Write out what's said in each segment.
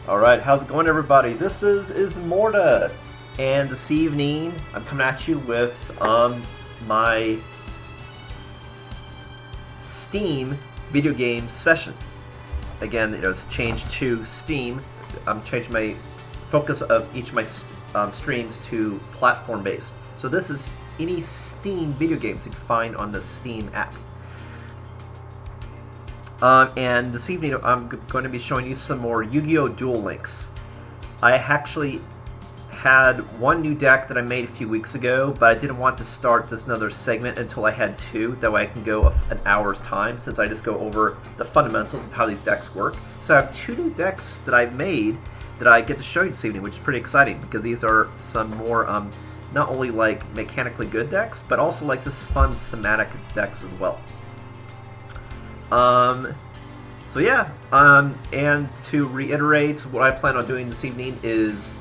Alright, how's it going, everybody? This is Ismortah, and this evening I'm coming at you with my Steam video game session. Again, it was changed to Steam. I'm changing my focus of each of my streams to platform-based. So this is any Steam video games you can find on the Steam app. And this evening I'm going to be showing you some more YuGiOh Duel links. I actually had one new deck that I made a few weeks ago, but I didn't want to start this another segment until I had two. That way I can go an hour's time, since I just go over the fundamentals of how these decks work. So I have two new decks that I've made that I get to show you this evening, which is pretty exciting, because these are some more, not only like mechanically good decks, but also like just fun thematic decks as well. So yeah, and to reiterate, what I plan on doing this evening is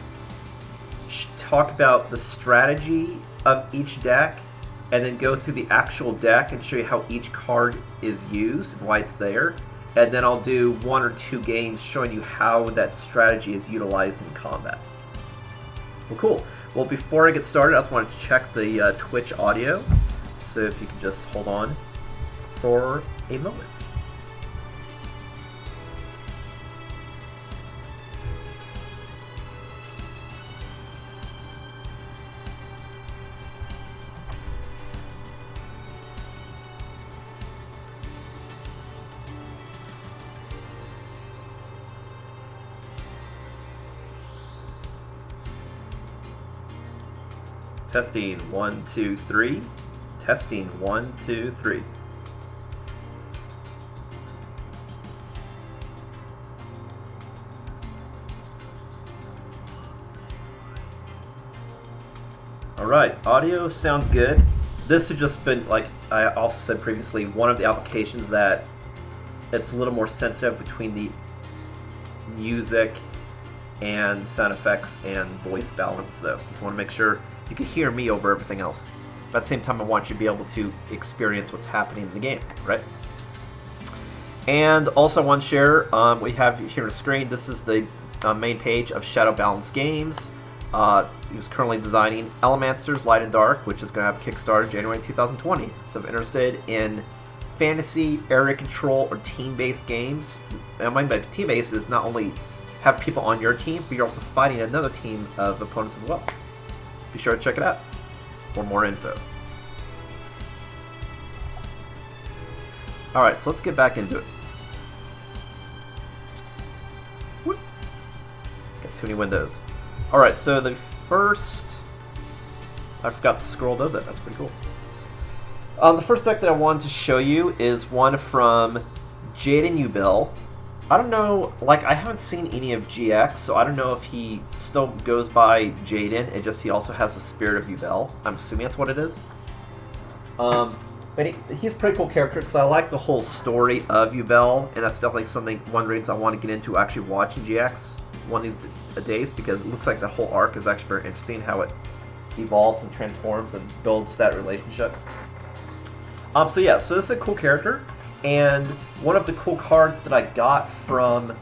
talk about the strategy of each deck, and then go through the actual deck and show you how each card is used and why it's there. And then I'll do one or two games showing you how that strategy is utilized in combat. Well, cool. Well, before I get started, I just wanted to check the Twitch audio. So if you can just hold on for a moment. Testing 1, 2, 3. Testing 1, 2, 3. Alright, audio sounds good. This has just been, like I also said previously, one of the applications that it's a little more sensitive between the music and sound effects and voice balance. So just want to make sure you can hear me over everything else. But at the same time, I want you to be able to experience what's happening in the game, right? And also I want to share, we have here on the screen, this is the main page of Shadow Balance Games. He was currently designing Elemancer's Light and Dark, which is going to have a Kickstarter January 2020. So if you're interested in fantasy, area control, or team-based games, and what I mean by team-based is not only have people on your team, but you're also fighting another team of opponents as well. Be sure to check it out for more info. Alright, so let's get back into it. Whoop. Got too many windows. Alright, so the first... I forgot the scroll does it. That's pretty cool. The first deck that I wanted to show you is one from YuGiOh Duel. I don't know, like, I haven't seen any of GX, so I don't know if he still goes by Jaden, and just he also has the Spirit of YuGiOh. I'm assuming that's what it is. But he's a pretty cool character, because I like the whole story of YuGiOh, and that's definitely something, one reason I want to get into actually watching GX one of these days, because it looks like the whole arc is actually very interesting, how it evolves and transforms and builds that relationship. So yeah, so this is a cool character. And one of the cool cards that I got from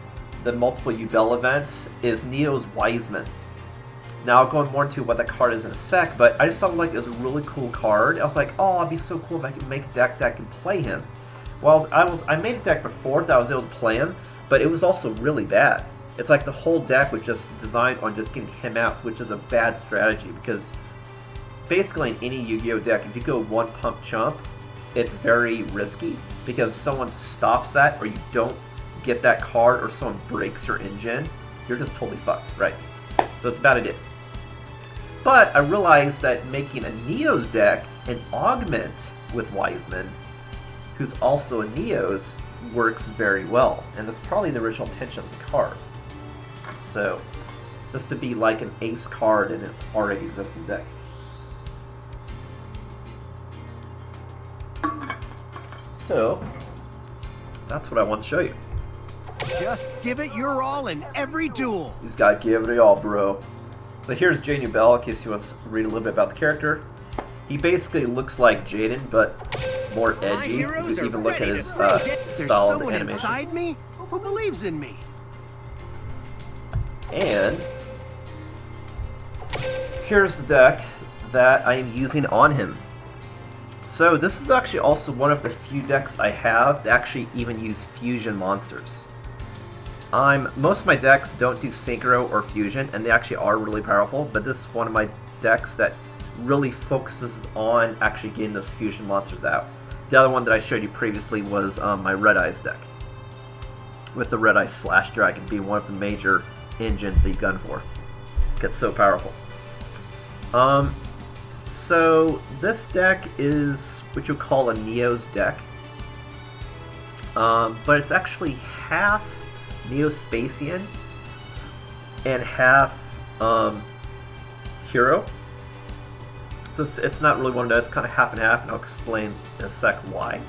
the multiple YuGiOh events is Neo's Wiseman. Now, I'll go more into what that card is in a sec, but I just thought like it was a really cool card. I was like, oh, it'd be so cool if I could make a deck that can play him. Well, I made a deck before that I was able to play him, but it was also really bad. It's like the whole deck was just designed on just getting him out, which is a bad strategy, because basically in any YuGiOh deck, if you go one pump chump, it's very risky, because someone stops that, or you don't get that card, or someone breaks your engine, you're just totally fucked, right? So it's a bad idea. But I realized that making a Neo's deck and augment with Wiseman, who's also a Neo's, works very well, and that's probably the original intention of the card. So, just to be like an ace card in an already existing deck. So, that's what I want to show you. Just give it your all in every duel. He's got to give it all, bro. So here's YuGiOh Duel, in case you want to read a little bit about the character. He basically looks like Jaden, but more edgy. You can even look at his style of the animation. Inside me who believes in me. And here's the deck that I am using on him. So this is actually also one of the few decks I have that actually even use fusion monsters. Most of my decks don't do synchro or fusion, and they actually are really powerful, but this is one of my decks that really focuses on actually getting those fusion monsters out. The other one that I showed you previously was my Red Eyes deck, with the Red Eyes Slash Dragon being one of the major engines that you gun for. It gets so powerful. So this deck is what you call a Neo's deck, but it's actually half Neo-Spacian and half Hero. So it's not really one of those, it's kind of half and half, and I'll explain in a sec why.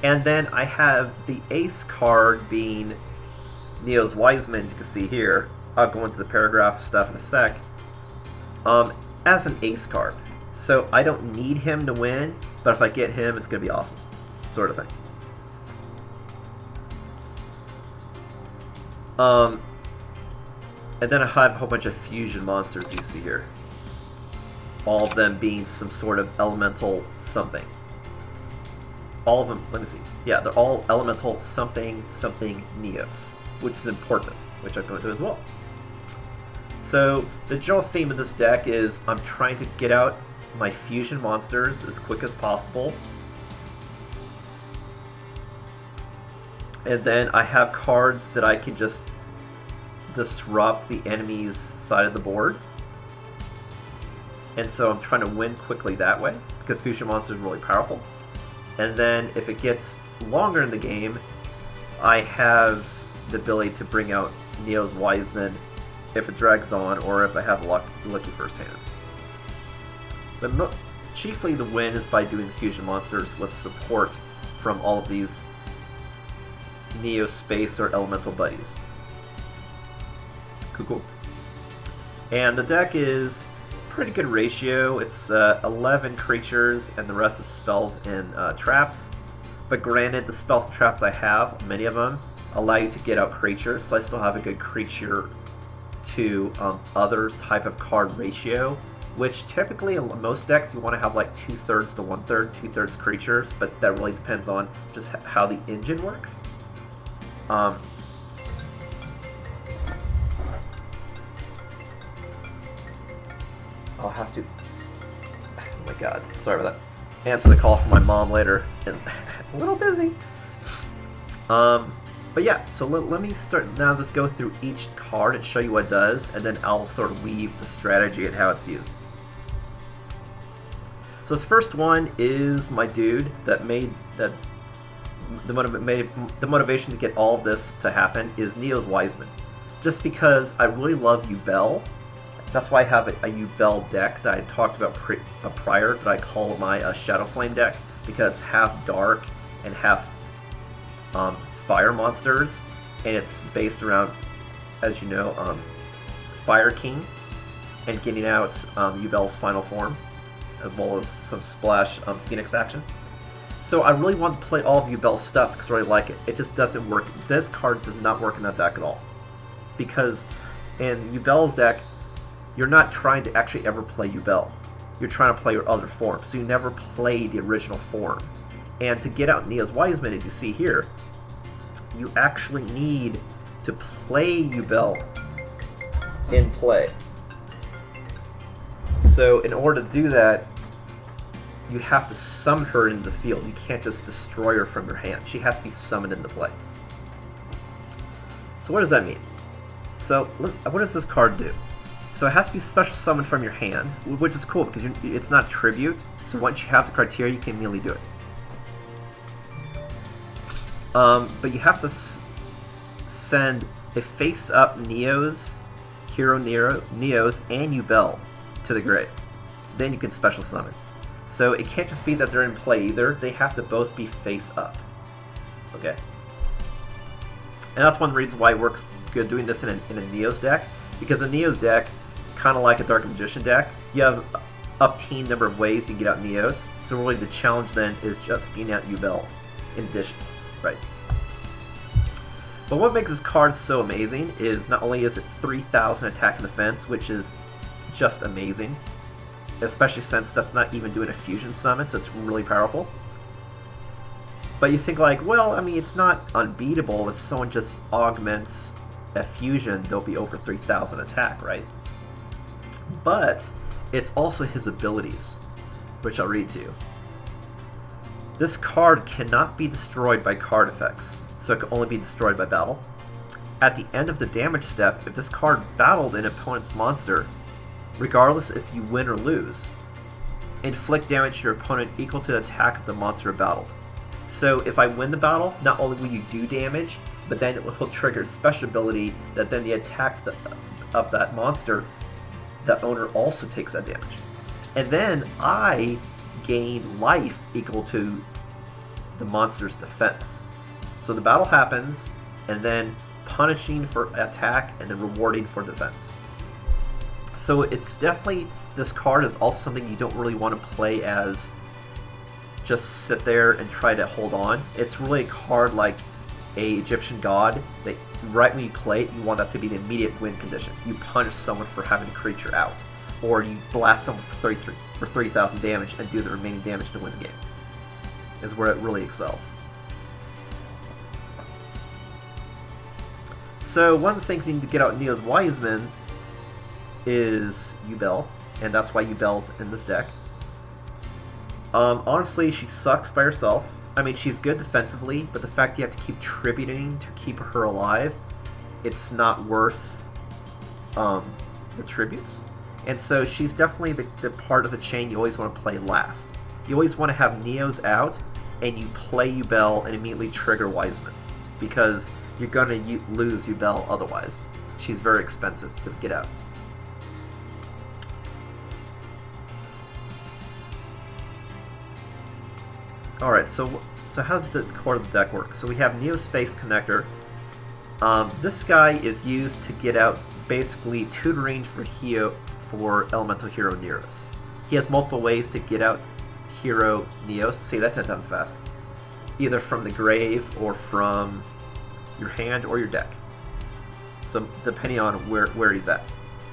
And then I have the Ace card being Neo's Wiseman, as you can see here. I'll go into the paragraph stuff in a sec. As an Ace card. So I don't need him to win, but if I get him, it's going to be awesome. Sort of thing. And then I have a whole bunch of fusion monsters you see here. All of them being some sort of elemental something. All of them, let me see. Yeah, they're all elemental something something Neos, which is important, which I'm going to do as well. So the general theme of this deck is I'm trying to get out my fusion monsters as quick as possible. And then I have cards that I can just disrupt the enemy's side of the board. And so I'm trying to win quickly that way, because fusion monsters are really powerful. And then if it gets longer in the game, I have the ability to bring out Neo's Wiseman if it drags on, or if I have a lucky first hand. But chiefly the win is by doing the fusion monsters with support from all of these Neo Space or Elemental buddies. Cool. And the deck is pretty good ratio. It's 11 creatures and the rest is spells and traps. But granted, the spells and traps I have, many of them, allow you to get out creatures, so I still have a good creature to other type of card ratio, which typically in most decks you want to have like 2/3 to 1/3, 2/3 creatures, but that really depends on just how the engine works. I'll have to, oh my god, sorry about that, answer the call from my mom later, and a little busy. But yeah, so let me start now, just go through each card and show you what it does, and then I'll sort of weave the strategy and how it's used. So this first one is my dude that made that the motivation to get all of this to happen is Neo's Wiseman. Just because I really love YuGiOh. That's why I have a YuGiOh deck that I talked about prior, that I call my Shadow Flame deck, because it's half dark and half fire monsters, and it's based around, as you know, Fire King, and getting out YuGiOh's final form, as well as some splash Phoenix action. So I really want to play all of YuGiOh's stuff because I really like it. It just doesn't work. This card does not work in that deck at all, because in YuGiOh's deck, you're not trying to actually ever play YuGiOh. You're trying to play your other form, so you never play the original form. And to get out Neo's Wiseman, as you see here, you actually need to play YuGiOh in play. So in order to do that, you have to summon her into the field. You can't just destroy her from your hand. She has to be summoned into play. So what does that mean? So what does this card do? So it has to be special summoned from your hand, which is cool because it's not tribute. So once you have the criteria, you can immediately do it. But you have to send a face-up Neos, Neos, and YuGiOh to the grave. Then you can special summon. So it can't just be that they're in play either. They have to both be face-up. Okay? And that's one reason why it works good doing this in a Neos deck. Because a Neos deck, kind of like a Dark Magician deck, you have up-teen number of ways you can get out Neos. So really the challenge then is just getting out YuGiOh in addition. Right. But what makes this card so amazing is not only is it 3,000 attack and defense, which is just amazing, especially since that's not even doing a fusion summon, so it's really powerful. But you think like, well, I mean, it's not unbeatable. If someone just augments a fusion, they'll be over 3,000 attack, right? But it's also his abilities, which I'll read to you. This card cannot be destroyed by card effects, so it can only be destroyed by battle. At the end of the damage step, if this card battled an opponent's monster, regardless if you win or lose, inflict damage to your opponent equal to the attack of the monster battled. So if I win the battle, not only will you do damage, but then it will trigger a special ability that then the attack of that monster, the owner also takes that damage. And then I gain life equal to the monster's defense. So the battle happens, and then punishing for attack, and then rewarding for defense. So it's definitely, this card is also something you don't really want to play as just sit there and try to hold on. It's really a card like a Egyptian god that right when you play it, you want that to be the immediate win condition. You punish someone for having a creature out, or you blast someone for 30,000 damage and do the remaining damage to win the game. Is where it really excels. So one of the things you need to get out in Neo's Wiseman is YuGiOh, and that's why YuGiOh's in this deck. Honestly, she sucks by herself. I mean, she's good defensively, but the fact you have to keep tributing to keep her alive, it's not worth the tributes. And so she's definitely the part of the chain you always want to play last. You always want to have Neos out, and you play YuGiOh and immediately trigger Wiseman, because you're going to lose YuGiOh otherwise. She's very expensive to get out. Alright, so how does the core of the deck work? So we have Neo Space Connector. This guy is used to get out basically tutoring for Elemental Hero Neos. He has multiple ways to get out Hero Neos. Say that 10 times fast. Either from the grave or from your hand or your deck. So depending on where he's at.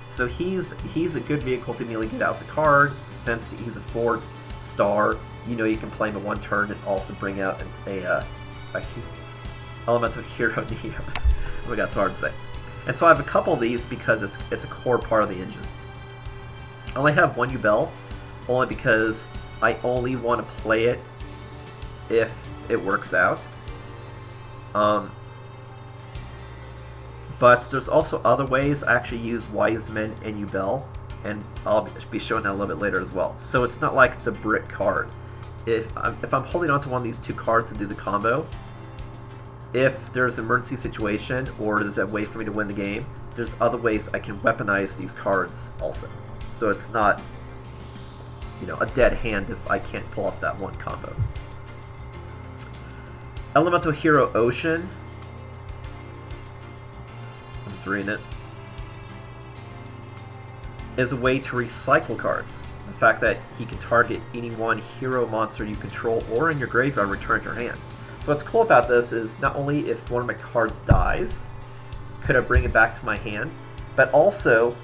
So he's a good vehicle to immediately get out the card. Since he's a 4-star, you know you can play him in one turn and also bring out a Elemental Hero Neos. Oh my god, it's hard to say. And so I have a couple of these because it's a core part of the engine. I only have one YuGiOh, only because I only want to play it if it works out. But there's also other ways I actually use Wiseman and YuGiOh, and I'll be showing that a little bit later as well. So it's not like it's a brick card. If I'm holding on to one of these two cards to do the combo, if there's an emergency situation or there's a way for me to win the game, there's other ways I can weaponize these cards also. So it's not, a dead hand if I can't pull off that one combo. Elemental Hero Ocean. I'm just reading it. Is a way to recycle cards. The fact that he can target any one hero monster you control or in your graveyard and return to your hand. So what's cool about this is not only if one of my cards dies, could I bring it back to my hand, but also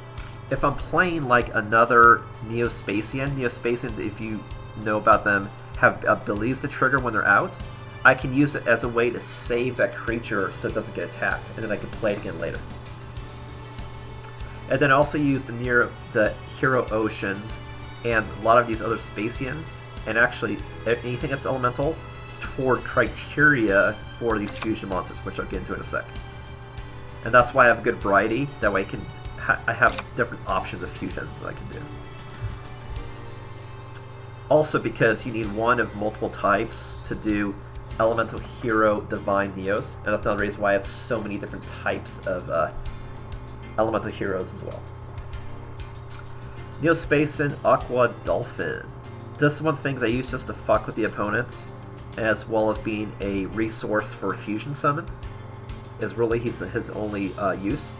if I'm playing like another Neospatian. Neospatians, if you know about them, have abilities to trigger when they're out. I can use it as a way to save that creature so it doesn't get attacked, and then I can play it again later. And then I also use the Hero Oceans and a lot of these other Spacians, and actually anything that's elemental, toward criteria for these fusion monsters, which I'll get into in a sec. And that's why I have a good variety. That way I have different options of fusions that I can do. Also because you need one of multiple types to do Elemental Hero Divine Neos, and that's another reason why I have so many different types of Elemental Heroes as well. Neospacian Aqua Dolphin. This is one of the things I use just to fuck with the opponents, as well as being a resource for fusion summons. Is really his only use.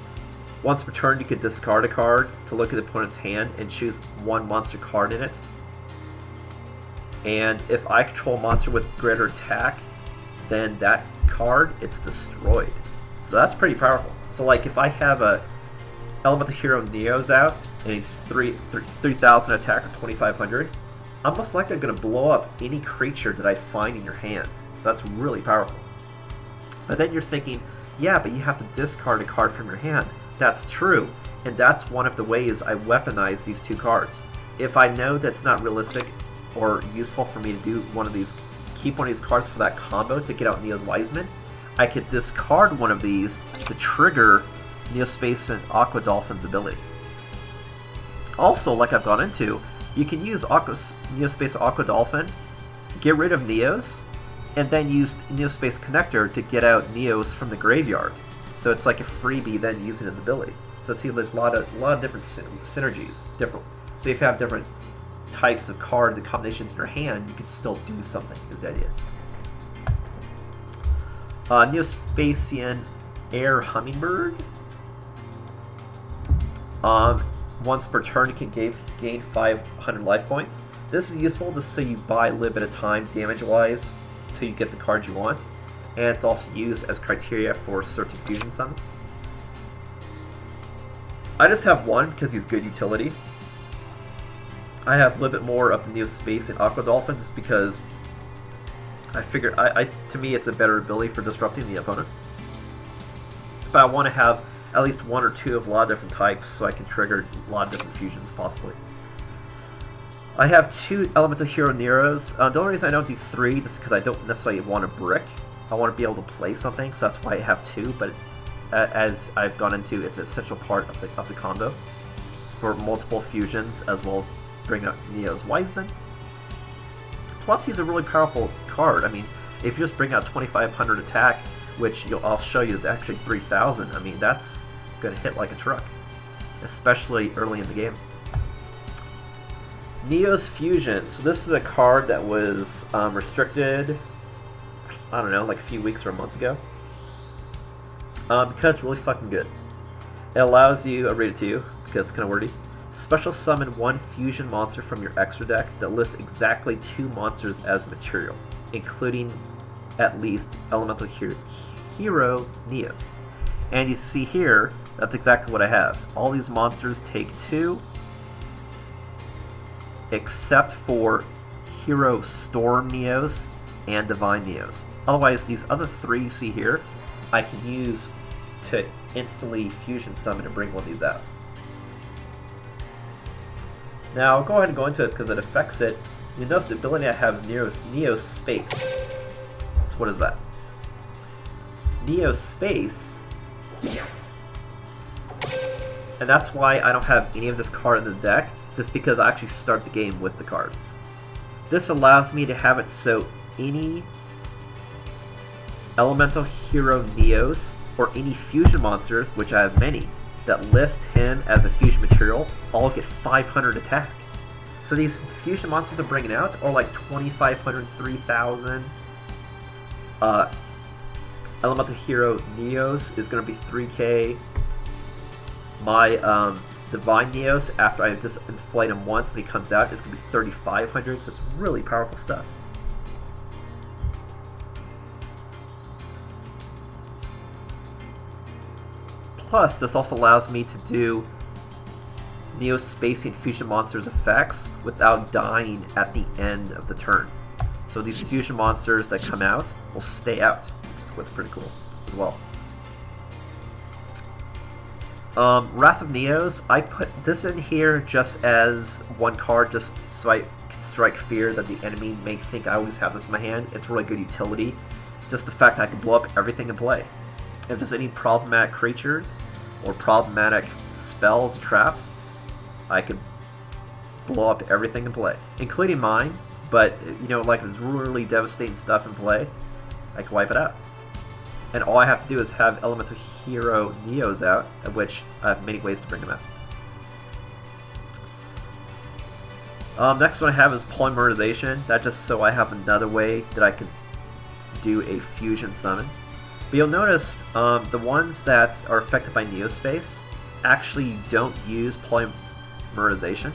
Once per turn, you can discard a card to look at the opponent's hand and choose one monster card in it. And if I control a monster with greater attack than that card, it's destroyed. So that's pretty powerful. So like if I have a Elemental Hero Neos out and he's 3,000 attack or 2,500, I'm most likely going to blow up any creature that I find in your hand. So that's really powerful. But then you're thinking, yeah, but you have to discard a card from your hand. That's true, and that's one of the ways I weaponize these two cards. If I know that's not realistic or useful for me to do one of these, keep one of these cards for that combo to get out Neo's Wiseman, I could discard one of these to trigger Neospace and Aqua Dolphin's ability. Also, like I've gone into, you can use Neospace Aqua Dolphin, get rid of Neos, and then use Neospace Connector to get out Neos from the graveyard. So it's like a freebie then using his ability. So see, there's a lot of different synergies. So if you have different types of cards and combinations in your hand, you can still do something, is the idea. Neospacian Air Hummingbird. Once per turn, you can gain 500 life points. This is useful just so you buy a little bit of time damage-wise till you get the cards you want. And it's also used as criteria for certain fusion summons. I just have one because he's good utility. I have a little bit more of the Neospace and Aqua Dolphin just because I figure, to me, it's a better ability for disrupting the opponent. But I want to have at least one or two of a lot of different types so I can trigger a lot of different fusions, possibly. I have 2 Elemental Hero Neros. The only reason I don't do 3 is because I don't necessarily want a brick. I want to be able to play something, so that's why I have 2, but as I've gone into, it's an essential part of the combo for multiple fusions, as well as bringing up Neo's Wiseman. Plus, he's a really powerful card. I mean, if you just bring out 2,500 attack, which I'll show you is actually 3,000, I mean, that's going to hit like a truck, especially early in the game. Neo's Fusion. So this is a card that was restricted, I don't know, like a few weeks or a month ago. Because it's really fucking good. It allows you, I'll read it to you, because it's kind of wordy. Special summon 1 fusion monster from your extra deck that lists exactly 2 monsters as material, including at least Elemental Hero Neos. And you see here, that's exactly what I have. All these monsters take 2, except for Hero Storm Neos and Divine Neos. Otherwise, these other 3 you see here, I can use to instantly fusion summon and bring one of these out. Now, I'll go ahead and go into it because it affects it. You notice the ability I have Neo Space. So what is that? Neo Space. And that's why I don't have any of this card in the deck, just because I actually start the game with the card. This allows me to have it so any Elemental Hero Neos or any fusion monsters, which I have many, that list him as a fusion material, all get 500 attack. So these fusion monsters I'm bringing out are like 2,500, 3,000. Elemental Hero Neos is going to be 3k. My Divine Neos, after I just inflate him once when he comes out, is going to be 3,500, so it's really powerful stuff. Plus, this also allows me to do Neospacing Fusion Monsters effects without dying at the end of the turn. So these fusion monsters that come out will stay out, which is what's pretty cool as well. Wrath of Neos, I put this in here just as one card, just so I can strike fear that the enemy may think I always have this in my hand. It's really good utility. Just the fact that I can blow up everything in play. If there's any problematic creatures or problematic spells and traps, I can blow up everything in play, including mine. But, you know, like if there's really devastating stuff in play, I can wipe it out. And all I have to do is have Elemental Hero Neos out, of which I have many ways to bring them out. Next one I have is Polymerization. That's just so I have another way that I can do a fusion summon. But you'll notice the ones that are affected by Neospace actually don't use Polymerization.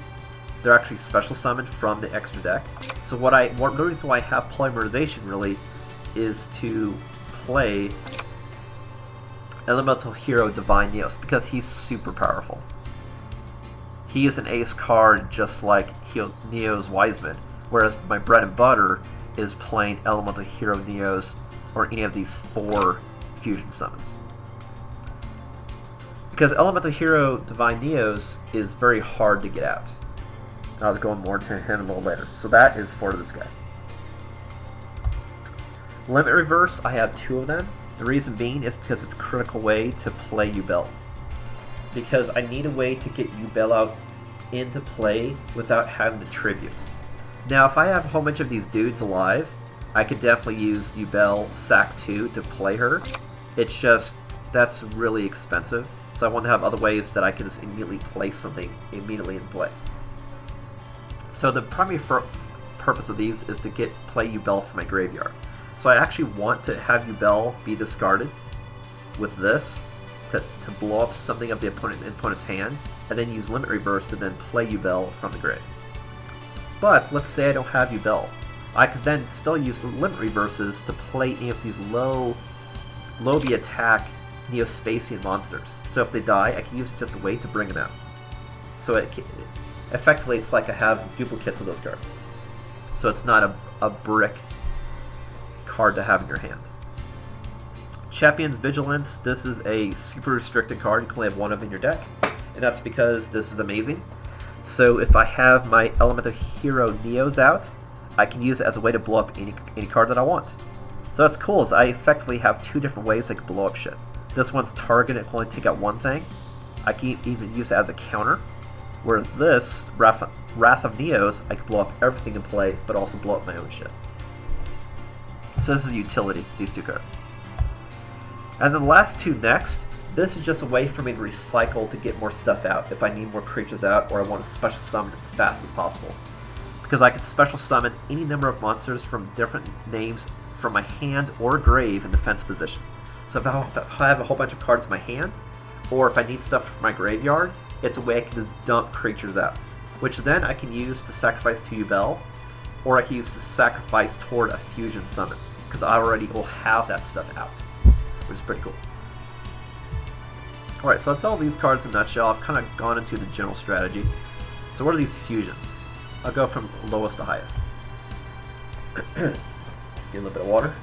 They're actually special summoned from the extra deck. So the reason why I have Polymerization really is to play Elemental Hero Divine Neos, because he's super powerful. He is an ace card just like Neo's Wiseman, whereas my bread and butter is playing Elemental Hero Neos or any of these 4 fusion summons. Because Elemental Hero Divine Neos is very hard to get out. I'll go more into him a little later. So that is for this guy. Limit Reverse, I have 2 of them. The reason being is because it's a critical way to play YuBel. Because I need a way to get YuBel out into play without having to tribute. Now, if I have a whole bunch of these dudes alive, I could definitely use YuBel Sack 2 to play her. It's just, that's really expensive. So I want to have other ways that I can just immediately play something immediately in play. So the primary purpose of these is to play YuBel from my graveyard. So I actually want to have YuBel be discarded with this to blow up something of the opponent's hand, and then use Limit Reverse to then play YuBel from the grave. But let's say I don't have YuBel. I could then still use Limit Reverses to play any of these low the attack Neospacian monsters. So if they die, I can use it just a way to bring them out. So effectively, it's like I have duplicates of those cards. So it's not a brick card to have in your hand. Champion's Vigilance, this is a super restricted card. You can only have 1 of in your deck, and that's because this is amazing. So if I have my Elemental Hero Neos out, I can use it as a way to blow up any card that I want. So that's cool, is I effectively have 2 different ways I can blow up shit. This one's target, it can only take out 1 thing. I can even use it as a counter. Whereas this, Wrath of Neos, I can blow up everything in play, but also blow up my own shit. So this is utility, these 2 cards. And then the last 2 next, this is just a way for me to recycle to get more stuff out if I need more creatures out or I want to special summon as fast as possible. Because I can special summon any number of monsters from different names from my hand or grave in defense position. So if I have a whole bunch of cards in my hand, or if I need stuff from my graveyard, it's a way I can just dump creatures out, which then I can use to sacrifice to YuBel, or I can use to sacrifice toward a fusion summon, because I already will have that stuff out, which is pretty cool. Alright, so that's all these cards in a nutshell. I've kind of gone into the general strategy. So what are these fusions? I'll go from lowest to highest. Get a little bit of water.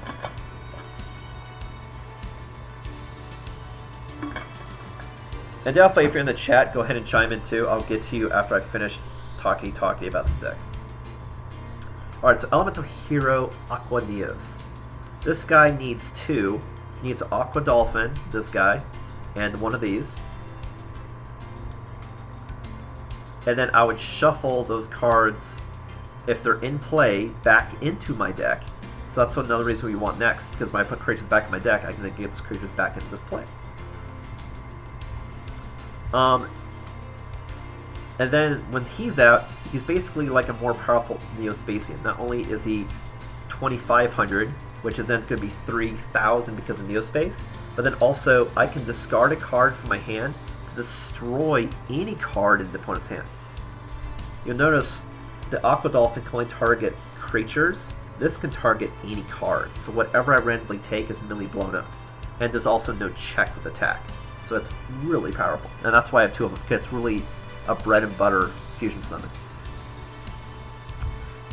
And definitely, if you're in the chat, go ahead and chime in too. I'll get to you after I finish talking about this deck. Alright, so Elemental Hero Aqua Neos. This guy needs 2. He needs Aqua Dolphin, this guy, and 1 of these. And then I would shuffle those cards, if they're in play, back into my deck. So that's another reason we want next, because when I put creatures back in my deck, I can then get those creatures back into the play. And then when he's out, he's basically like a more powerful Neospacian. Not only is he 2,500, which is then going to be 3,000 because of Neospace, but then also I can discard a card from my hand to destroy any card in the opponent's hand. You'll notice the Aqua Dolphin can only target creatures. This can target any card, so whatever I randomly take is immediately blown up. And there's also no check with attack. So it's really powerful, and that's why I have 2 of them, because it's really a bread and butter fusion summon.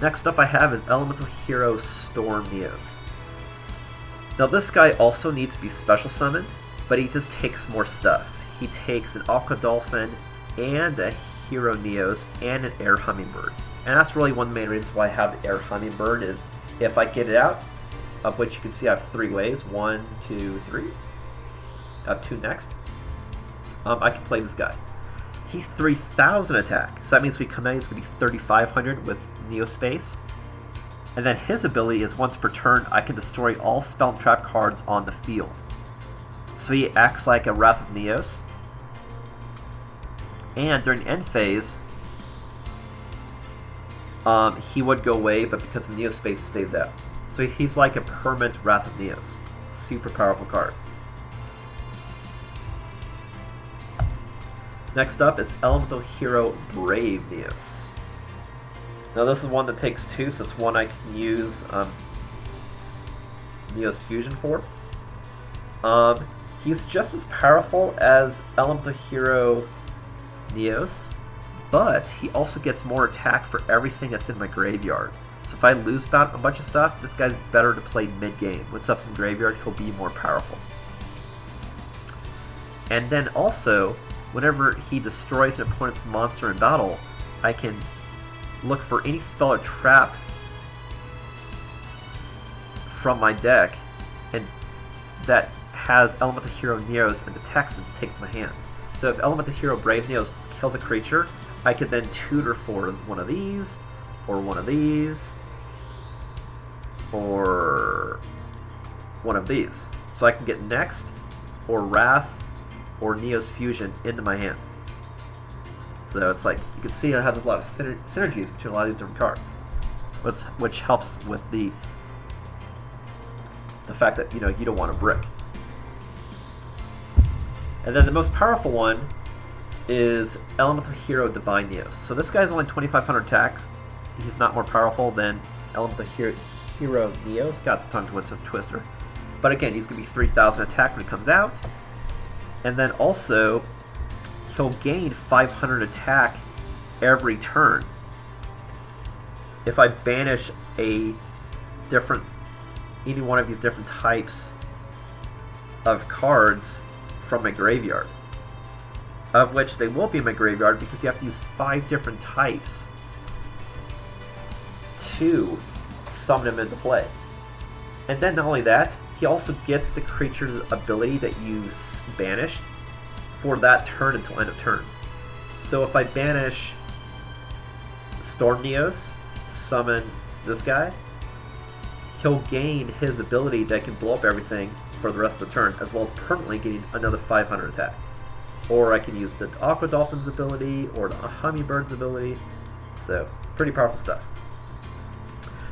Next up I have is Elemental Hero Storm Neos. Now this guy also needs to be special summoned, but he just takes more stuff. He takes an Aqua Dolphin and a Hero Neos and an Air Hummingbird. And that's really one of the main reasons why I have the Air Hummingbird, is if I get it out, of which you can see I have 3 ways, 1, 2, 3. I have 2 next. I can play this guy. He's 3,000 attack, so that means we come out, he's going to be 3,500 with Neospace. And then his ability is once per turn, I can destroy all spell and trap cards on the field. So he acts like a Wrath of Neos. And during end phase, he would go away, but because the Neospace stays out. So he's like a permanent Wrath of Neos. Super powerful card. Next up is Elemental Hero Brave Neos. Now this is one that takes 2, so it's one I can use Neos Fusion for. He's just as powerful as Elemental Hero Neos, but he also gets more attack for everything that's in my graveyard. So if I lose about a bunch of stuff, this guy's better to play mid-game. When stuff's in graveyard, he'll be more powerful. And then also, whenever he destroys an opponent's monster in battle, I can look for any spell or trap from my deck and that has Elemental Hero Neos and attacks and take to my hand. So if Elemental Hero Brave Neos kills a creature, I could then tutor for one of these, or one of these, or one of these. So I can get Next, or Wrath, or Neos Fusion into my hand. So it's like, you can see how there's a lot of synergies between a lot of these different cards. Which helps with the fact that, you know, you don't want a brick. And then the most powerful one is Elemental Hero Divine Neos. So this guy's only 2,500 attack. He's not more powerful than Elemental Hero Neos. Got some tongue twister. But again, he's going to be 3,000 attack when he comes out. And then also, he'll gain 500 attack every turn. If I banish any one of these different types of cards from my graveyard, of which they won't be in my graveyard because you have to use 5 different types to summon him into play. And then not only that, he also gets the creature's ability that you banished for that turn until end of turn. So if I banish Storm Neos to summon this guy, he'll gain his ability that can blow up everything for the rest of the turn, as well as permanently getting another 500 attack. Or I can use the Aqua Dolphin's ability, or the Hummingbird's ability. So, pretty powerful stuff.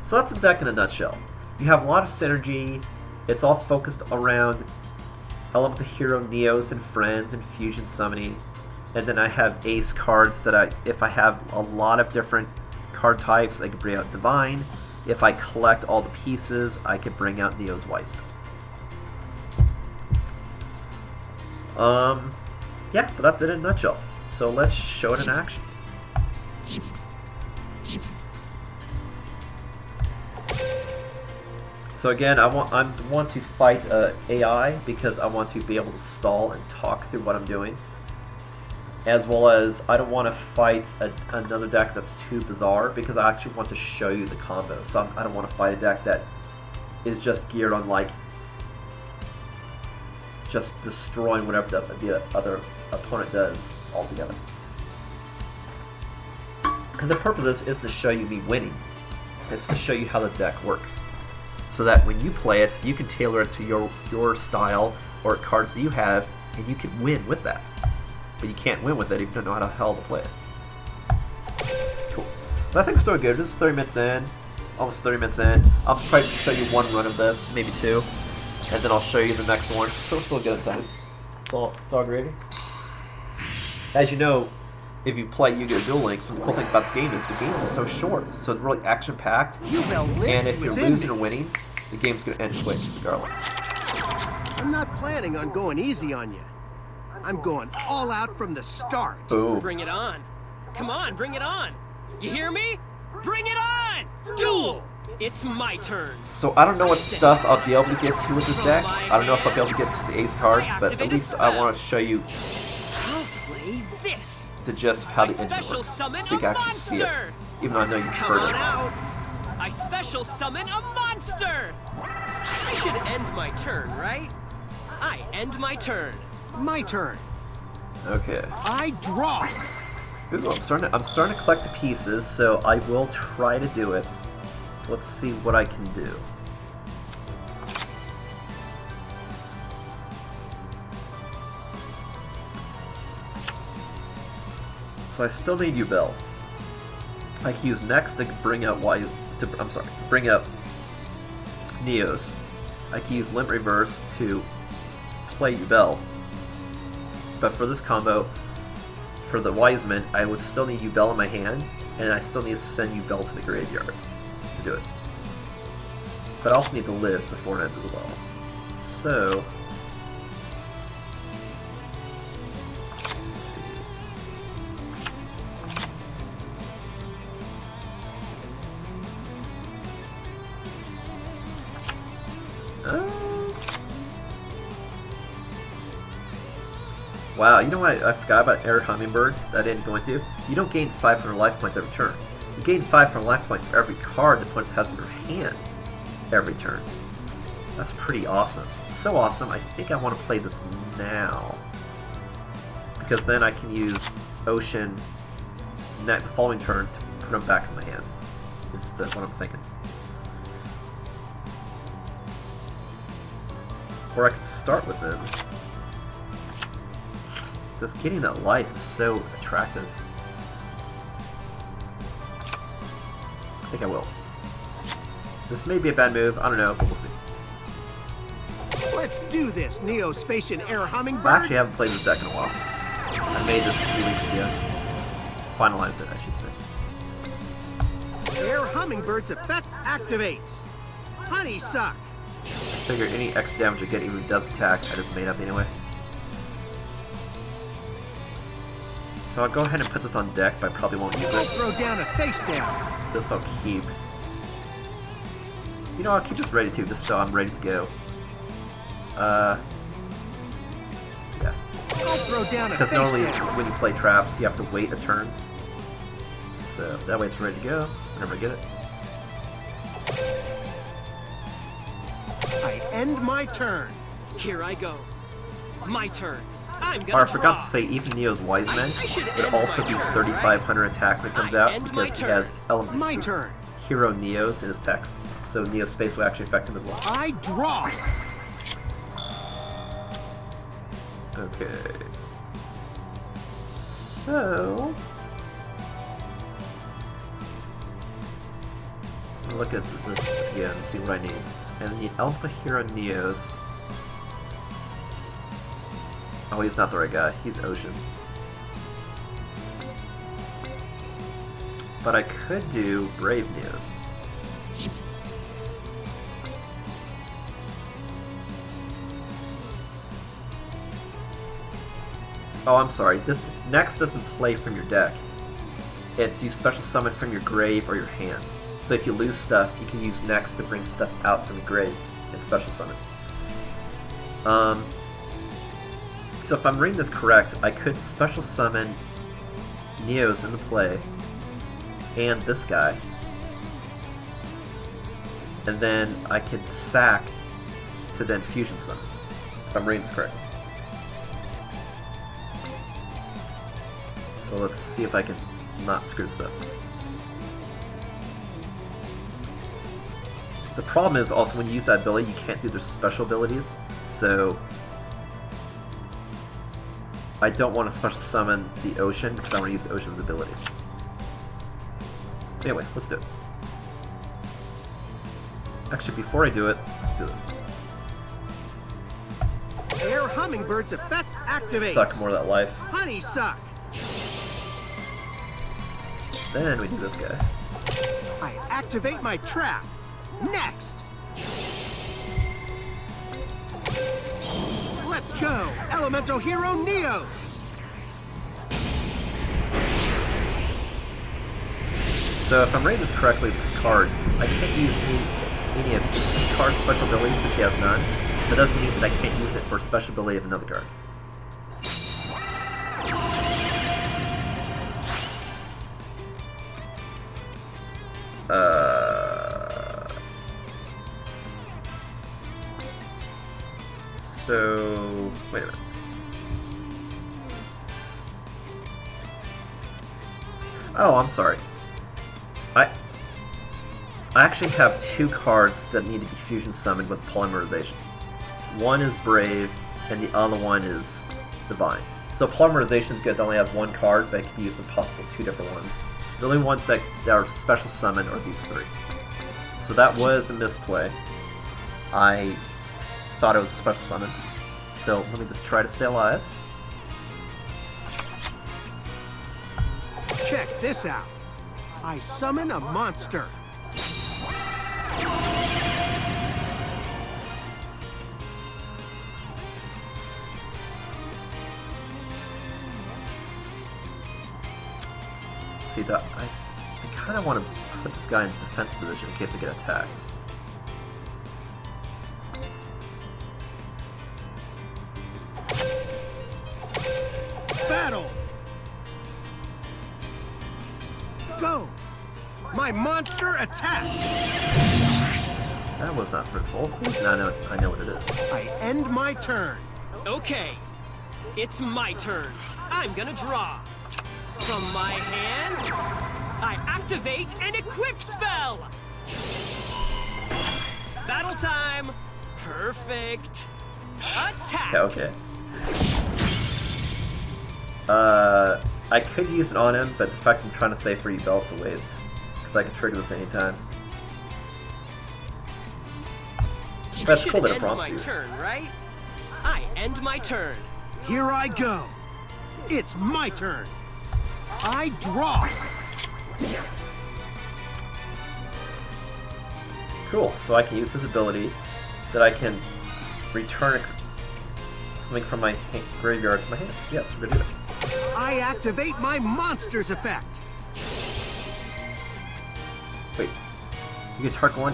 So that's a deck in a nutshell. You have a lot of synergy. It's all focused around Elemental Hero Neos and Friends and Fusion Summoning. And then I have ace cards that if I have a lot of different card types, I can bring out Divine. If I collect all the pieces, I can bring out Neo's Wiseman. Yeah, but that's it in a nutshell. So let's show it in action. So again, I want to fight AI because I want to be able to stall and talk through what I'm doing, as well as I don't want to fight another deck that's too bizarre because I actually want to show you the combo. So I don't want to fight a deck that is just geared on like just destroying whatever the other opponent does altogether. Because the purpose of this isn't to show you me winning, it's to show you how the deck works. So that when you play it, you can tailor it to your style or cards that you have, and you can win with that. But you can't win with it if you don't know how the hell to play it. Cool. But I think we're still good. This is 30 minutes in, almost 30 minutes in. I'll probably show you one run of this, maybe 2, and then I'll show you the next one. So we're still good at time. It's all gravy. As you know, if you play YuGiOh Duel Links, one of the cool things about the game is so short, so it's really action-packed, and if you're losing or winning, the game's going to end quick, regardless. I'm not planning on going easy on you. I'm going all out from the start. Boom. Bring it on. Come on, bring it on. You hear me? Bring it on! Duel! It's my turn. So I don't know what stuff I'll be able to get to with this deck. I don't know if I'll be able to get to the ace cards, but at least I want to show you This. the gist of how the engine works, so you can actually see it, even though I know you've heard it. I special summon a monster! I should end my turn, right? I end my turn. My turn. Okay. I draw. Ooh, I'm starting to collect the pieces, so I will try to do it. So let's see what I can do. So I still need YuBell. I can use Next to bring out bring up Neos. I can use Limp Reverse to play YuBell. But for this combo, for the Wiseman, I would still need YuBell in my hand, and I still need to send YuBell to the graveyard to do it. But I also need to live before it ends as well. So Wow, you know what? I forgot about Air Hummingbird that I didn't go into. You don't gain 500 life points every turn. You gain 500 life points for every card the opponent has in their hand every turn. That's pretty awesome. So awesome, I think I want to play this now. Because then I can use Ocean the following turn to put them back in my hand. Is what I'm thinking. Or I could start with them. Just getting that life is so attractive. I think I will. This may be a bad move, I don't know, but we'll see. Let's do this, Neo-Spacian Air Hummingbird. I actually haven't played this deck in a while. I made this a few weeks ago. Finalized it, I should say. Air Hummingbird's effect activates. Honeysuck. I figure any extra damage I get even if it does attack, I just made up anyway. So I'll go ahead and put this on deck, but I probably won't use I'll it. throw down a face down. This I'll keep. You know, I'll keep this ready too, just so I'm ready to go. Yeah. I'll throw down a Because face normally down. when you play traps, you have to wait a turn. So that way it's ready to go whenever I get it. I end my turn. Here I go. My turn. I'm Oh, gonna I forgot draw. to say, even Neo's Wiseman I should would end also my do turn, 3,500 attack when it comes I out end my because he turn. has element My turn. Hero Neos in his text. So Neo's space will actually affect him as well. I draw. Okay. So look at this again and see what I need. And I need Alpha Hero Neos. Oh, he's not the right guy. He's Ocean. But I could do Brave Neos. Oh, I'm sorry. This next doesn't play from your deck. It's you special summon from your grave or your hand. So if you lose stuff, you can use next to bring stuff out from your grave and special summon. So if I'm reading this correct, I could special summon Neos into play and this guy. And then I could sack to then fusion summon. If I'm reading this correctly. So let's see if I can not screw this up. The problem is also when you use that ability, you can't do their special abilities. So I don't want to special summon the Ocean because I want to use the Ocean's ability. Anyway, let's do it. Actually, before I do it, let's do this. Air Hummingbird's effect activates. Suck more of that life. Honeysuck. Then we do this guy. I activate my trap. Next. Let's go. Elemental Hero Neos. So if I'm reading this correctly, this card, I can't use any of this card's special abilities, which he has none. That doesn't mean that I can't use it for a special ability of another card. So wait a minute. Oh, I'm sorry. I actually have two cards that need to be fusion summoned with polymerization. One is Brave, and the other one is Divine. So polymerization is good. They only have one card, but it can be used in possibly two different ones. The only ones that are special summoned are these three. So that was a misplay. I thought it was a special summon. So let me just try to stay alive. Check this out. I summon a monster. See that I kind of want to put this guy in his defense position in case I get attacked. Battle! Go! My monster attack! That was not fruitful. No, I know what it is. I end my turn. Okay, it's my turn. I'm gonna draw. From my hand, I activate an equip spell! Battle time! Perfect! Attack! Okay. I could use it on him, but the fact I'm trying to save for YuGiOh, it's a waste. Because I can trigger this anytime. That's cool that it prompts you. I should end my turn, right? I end my turn. Here I go. It's my turn. I draw. Cool, so I can use his ability that I can return something from my graveyard to my hand. Yeah, that's what we're gonna do. I activate my monster's effect. Wait, you can target one?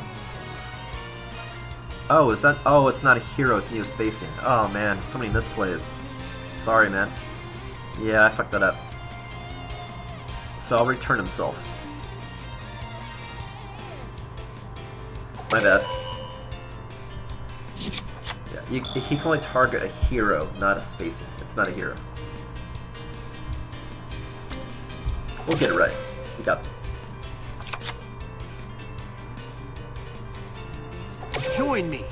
Oh, is that? Oh, it's not a hero, it's Neo Spacing. Oh man, so many misplays. Sorry, man. Yeah, I fucked that up. So I'll return himself. My bad. Yeah, he can only target a hero, not a spacing. It's not a hero. We'll get it right. We got this. Join me.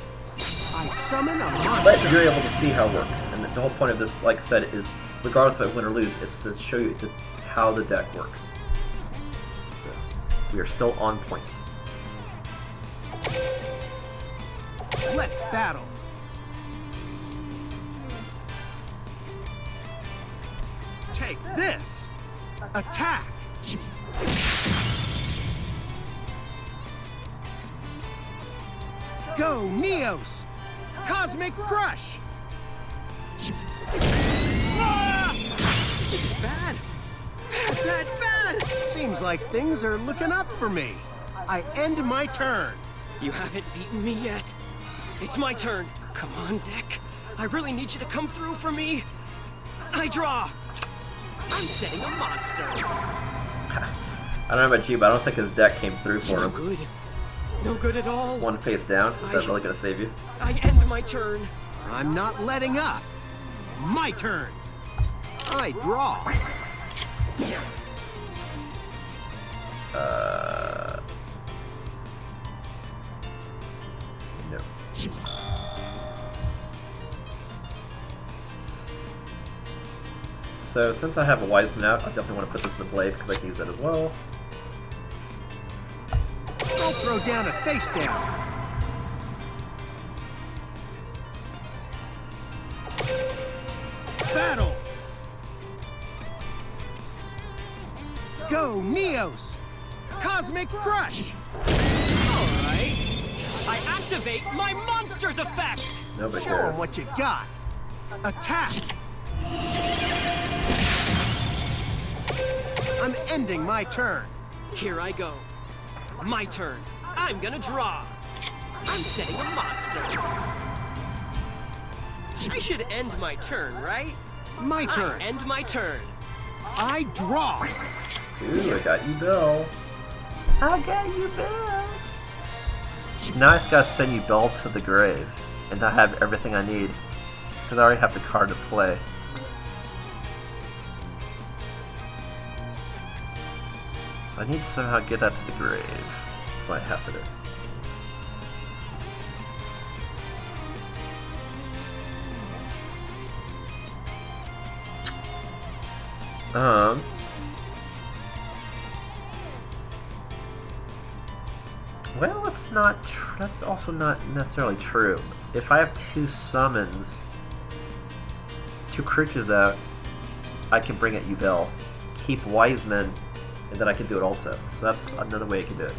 I summon a monster. But you're able to see how it works. And the whole point of this, like I said, is regardless of win or lose, it's to show you how the deck works. So, we are still on point. Let's battle. Take this. Attack. Go, Neos. Cosmic Crush. Ah! This is bad. Bad. Seems like things are looking up for me. I end my turn. You haven't beaten me yet. It's my turn. Come on, deck. I really need you to come through for me. I draw. I'm setting a monster. I don't know about you, but I don't think his deck came through for No him. good. No good at all. One face down. Is that really going to save you? I end my turn. I'm not letting up. My turn. I draw. No. So since I have a Wiseman out, I definitely want to put this in the blade because I can use that as well. I'll throw down a face down. Battle. Go, Neos. Cosmic Crush. Alright. I activate my monster's effect! Nobody Show 'em cares. what you got. Attack. I'm ending my turn. Here I go. My turn. I'm gonna draw. I'm setting a monster. I should end my turn, right? My turn. I end my turn. I draw. Ooh, I got YuGiOh. I got YuGiOh. Now I just gotta send YuGiOh to the grave, and I have everything I need, because I already have the card to play. So I need to somehow get that to the grave. That's what I have to do. Well, that's not that's also not necessarily true. If I have two summons, two creatures out, I can bring it YuGiOh, keep Wiseman, and then I can do it also. So that's another way I can do it.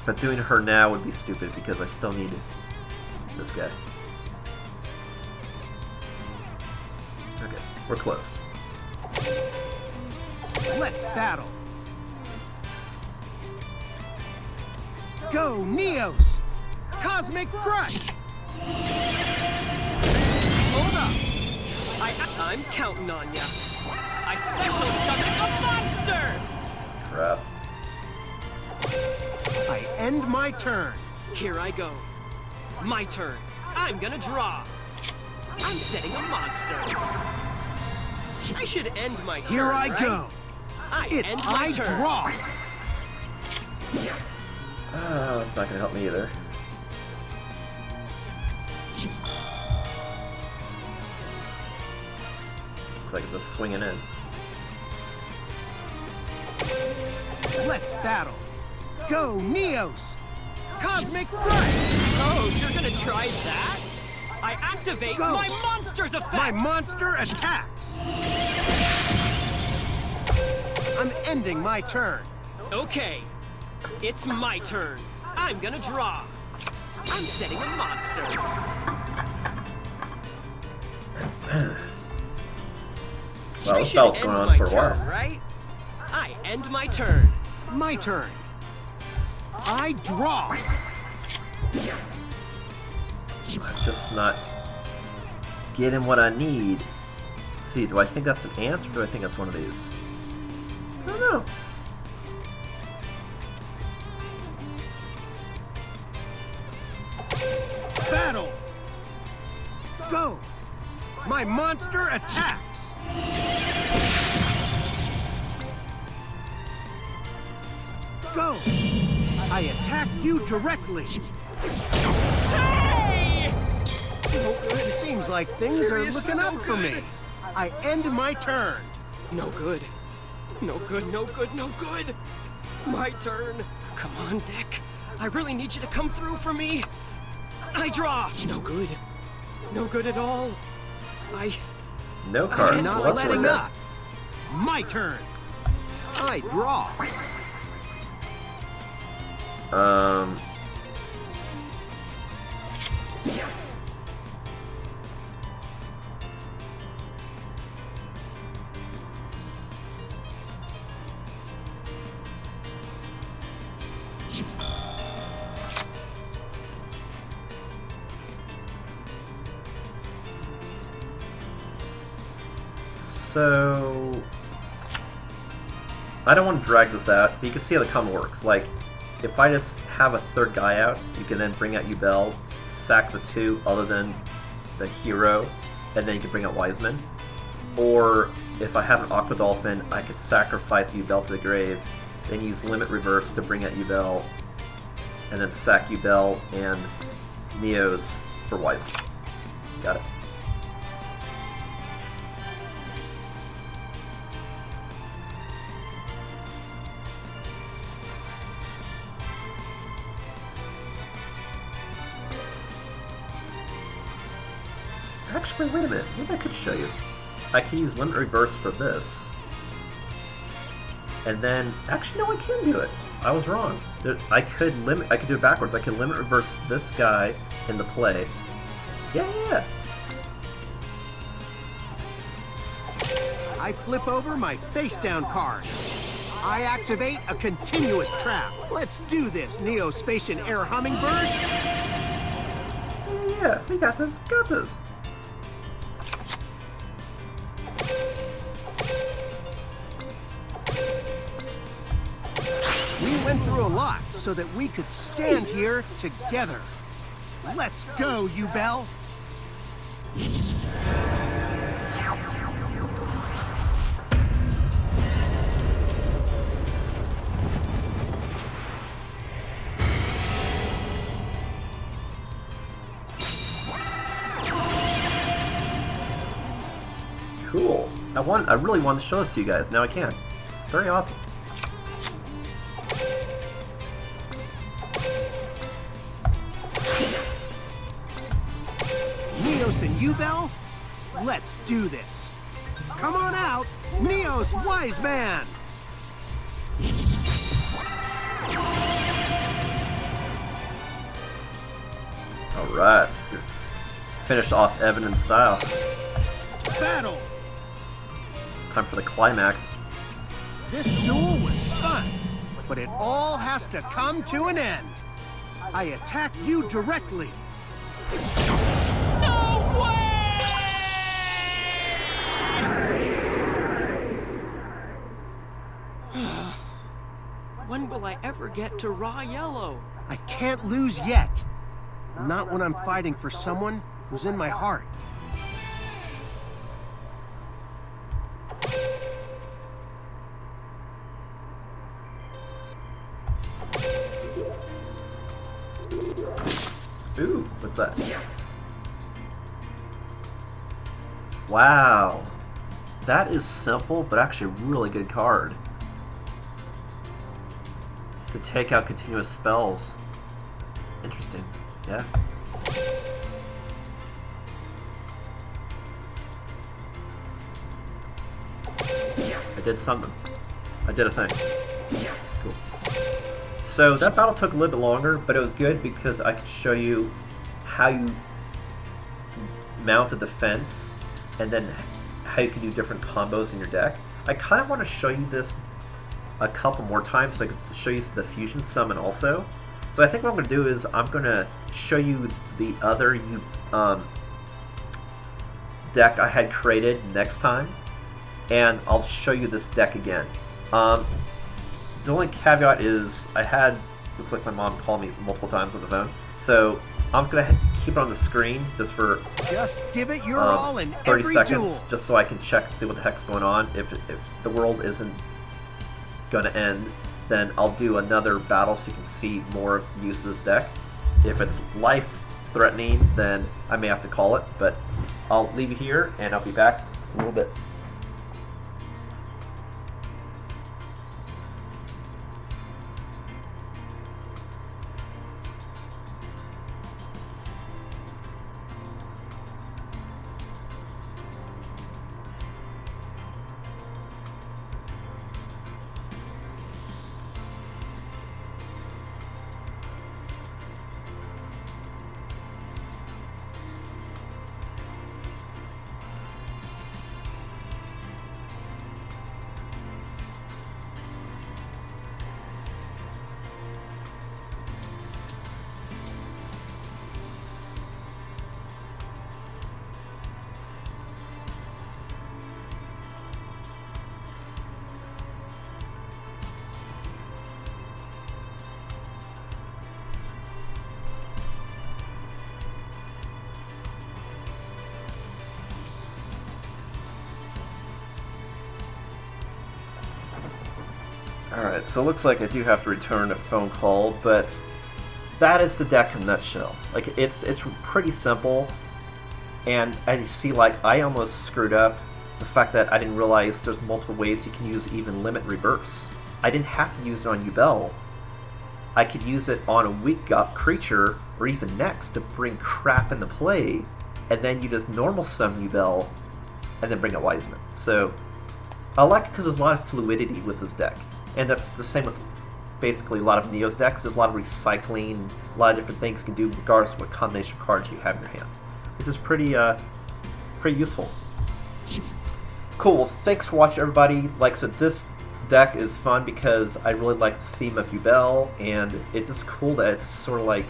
But doing her now would be stupid because I still need this guy. Okay, we're close. Let's battle. Go, Neos. Cosmic Crush! Hold up! I'm counting on ya. I special summon a monster! Crap. I end my turn. Here I go. My turn. I'm gonna draw. I'm setting a monster. I should end my turn, Here I right? go. It's end my I turn. draw. Oh, that's not gonna help me either. Looks like it's just swinging in. Let's battle. Go, Neos! Cosmic Crush! Oh, you're gonna try that? I activate Go. my monster's effect! My monster attacks! I'm ending my turn. Okay, it's my turn. I'm gonna draw. I'm setting a monster. Well, I this should battle's end going on my for a turn, while. right? I end my turn. My turn. I draw. I'm just not getting what I need. Let's see, do I think that's an ant or do I think that's one of these? I don't know. Battle. Go. My monster attacks. Go. I attack you directly. Hey! It seems like things Seriously, are looking no up for me. good. I end my turn. No good. No good, no good, no good. My turn. Come on, Deck. I really need you to come through for me. I draw. No good. No good at all. No cards. I'm not Well, that's letting really up. My turn. I draw. good. So I don't want to drag this out, but you can see how the common works. Like, if I just have a third guy out, you can then bring out YuGiOh, sack the two other than the hero, and then you can bring out Wiseman. Or if I have an Aqua Dolphin, I could sacrifice YuGiOh to the grave, then use Limit Reverse to bring out YuGiOh, and then sack YuGiOh and Neos for Wiseman. Got it. Actually, wait a minute. Maybe I could show you. I can use Limit Reverse for this. And then... Actually, no, I can do it. I was wrong. I could do it backwards. I could Limit Reverse this guy in the play. Yeah. I flip over my face-down card. I activate a continuous trap. Let's do this, Neo-Spacian Air Hummingbird. Yeah, we got this. Got this. We went through a lot so that we could stand here together. Let's go, YuGiOh. Cool. I really wanted to show this to you guys. Now I can. It's very awesome. Neos and YuGiOh, let's do this. Come on out, Neos Wiseman! Alright. Finish off Evan in style. Battle! Time for the climax. This duel was fun, but it all has to come to an end. I attack you directly. No way! When will I ever get to raw yellow? I can't lose yet. Not when I'm fighting for someone who's in my heart. Ooh, what's that? Wow. That is simple, but actually a really good card. To take out continuous spells. Interesting. Yeah. I did something. I did a thing. Cool. So that battle took a little bit longer, but it was good because I could show you how you mount a defense and then how you can do different combos in your deck. I kind of want to show you this a couple more times so I could show you the fusion summon also. So I think what I'm going to do is I'm going to show you the other deck I had created next time, and I'll show you this deck again. The only caveat is looks like my mom called me multiple times on the phone, so I'm going to keep it on the screen just for give it your all in 30 every seconds, duel. just so I can check and see what the heck's going on. If the world isn't going to end, then I'll do another battle so you can see more of the use of this deck. If it's life-threatening, then I may have to call it, but I'll leave you here, and I'll be back in a little bit. Alright, so it looks like I do have to return a phone call, but that is the deck in a nutshell. Like, it's pretty simple, and as you see, like, I almost screwed up the fact that I didn't realize there's multiple ways you can use even limit reverse. I didn't have to use it on YuGiOh. I could use it on a weak creature, or even next, to bring crap into play, and then you just normal summon YuGiOh, and then bring a Wiseman. So, I like it because there's a lot of fluidity with this deck. And that's the same with basically a lot of Neo's decks. There's a lot of recycling, a lot of different things you can do regardless of what combination of cards you have in your hand, which is pretty useful. Cool, well, thanks for watching, everybody. Like I said, this deck is fun because I really like the theme of YuGiOh, and it's just cool that it's sort of like,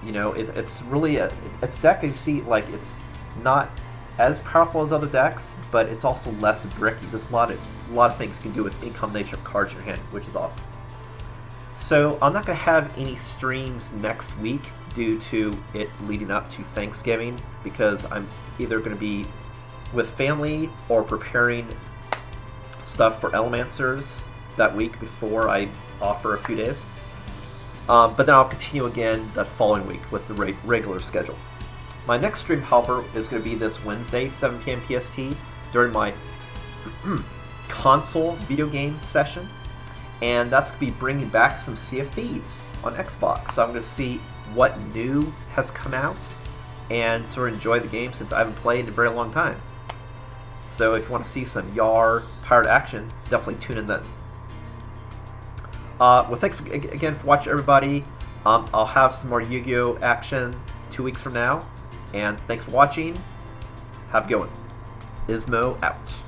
you know, it's really it's a deck you see, like, it's not as powerful as other decks, but it's also less bricky. There's a lot of things you can do with in combination of cards in your hand, which is awesome. So I'm not going to have any streams next week due to it leading up to Thanksgiving, because I'm either going to be with family or preparing stuff for Elemancers that week before I offer a few days. But then I'll continue again that following week with the regular schedule. My next stream, however, is going to be this Wednesday, 7 p.m. PST, during my console video game session, and that's going to be bringing back some Sea of Thieves on Xbox. So I'm going to see what new has come out and sort of enjoy the game since I haven't played in a very long time. So if you want to see some YAR pirate action, definitely tune in then. Well, thanks again for watching, everybody. I'll have some more YuGiOh action 2 weeks from now. And thanks for watching. Have a good one. Ismo out.